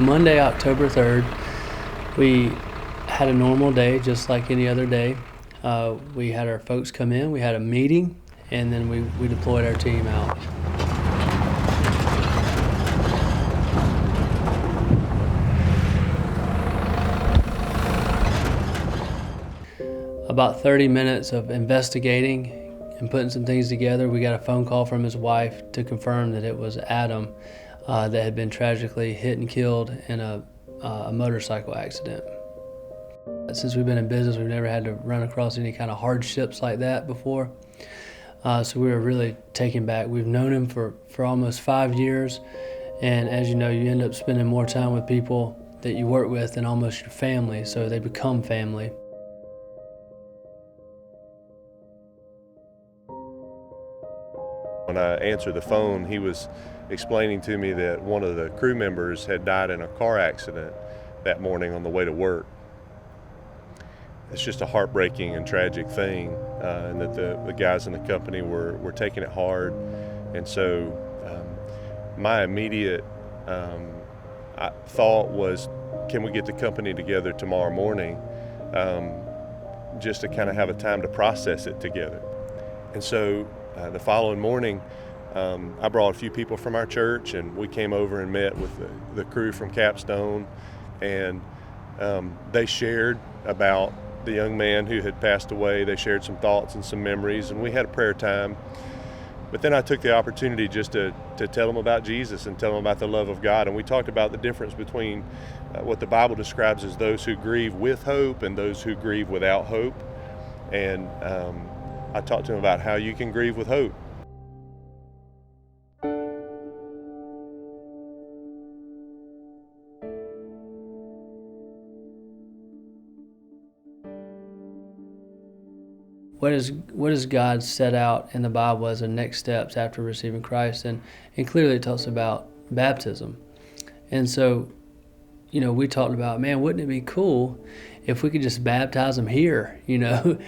Monday, October 3rd, we had a normal day, just like any other day. We had our folks come in, we had a meeting, and then we deployed our team out. About 30 minutes of investigating and putting some things together, we got a phone call from his wife to confirm that it was Adam that had been tragically hit and killed in a motorcycle accident. Since we've been in business, we've never had to run across any kind of hardships like that before. So we were really taken back. We've known him for almost 5 years, and as you know, you end up spending more time with people that you work with than almost your family, so they become family. When I answered the phone, he was explaining to me that one of the crew members had died in a car accident that morning on the way to work. It's just a heartbreaking and tragic thing, and that the guys in the company were taking it hard. And so my immediate thought was, can we get the company together tomorrow morning just to kind of have a time to process it together? And so the following morning, I brought a few people from our church, and we came over and met with the crew from Capstone, and they shared about the young man who had passed away. They shared some thoughts and some memories, and we had a prayer time. But then I took the opportunity just to tell them about Jesus and tell them about the love of God, and we talked about the difference between what the Bible describes as those who grieve with hope and those who grieve without hope. And I talked to him about how you can grieve with hope. What does God set out in the Bible as the next steps after receiving Christ? And clearly it talks about baptism. And so, you know, we talked about, man, wouldn't it be cool if we could just baptize them here, you know?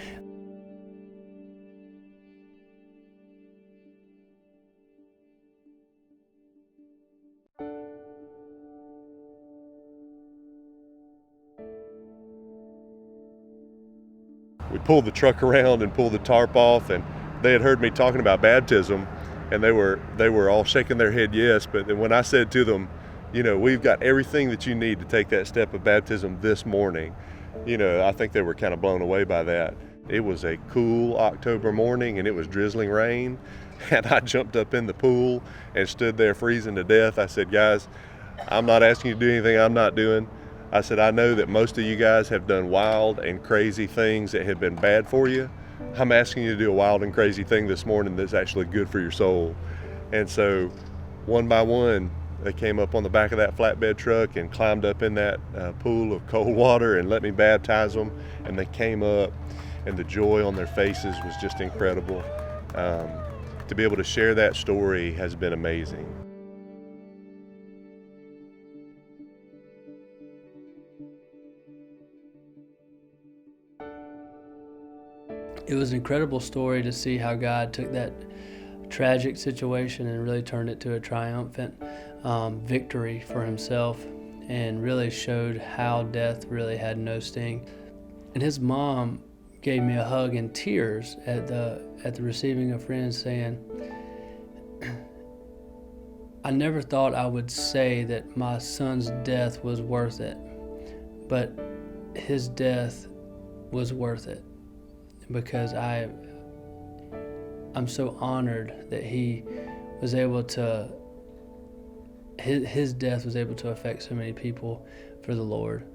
We pulled the truck around and pulled the tarp off, and they had heard me talking about baptism, and they were all shaking their head yes. But then when I said to them, you know, we've got everything that you need to take that step of baptism this morning, you know, I think they were kind of blown away by that. It was a cool October morning, and it was drizzling rain, and I jumped up in the pool and stood there freezing to death. I said, guys, I'm not asking you to do anything I'm not doing. I said, I know that most of you guys have done wild and crazy things that have been bad for you. I'm asking you to do a wild and crazy thing this morning that's actually good for your soul. And so one by one, they came up on the back of that flatbed truck and climbed up in that pool of cold water and let me baptize them. And they came up, and the joy on their faces was just incredible. To be able to share that story has been amazing. It was an incredible story to see how God took that tragic situation and really turned it to a triumphant victory for himself, and really showed how death really had no sting. And his mom gave me a hug in tears at the receiving of friends, saying, I never thought I would say that my son's death was worth it, but his death was worth it, because I'm so honored that he was able to, his death was able to affect so many people for the Lord.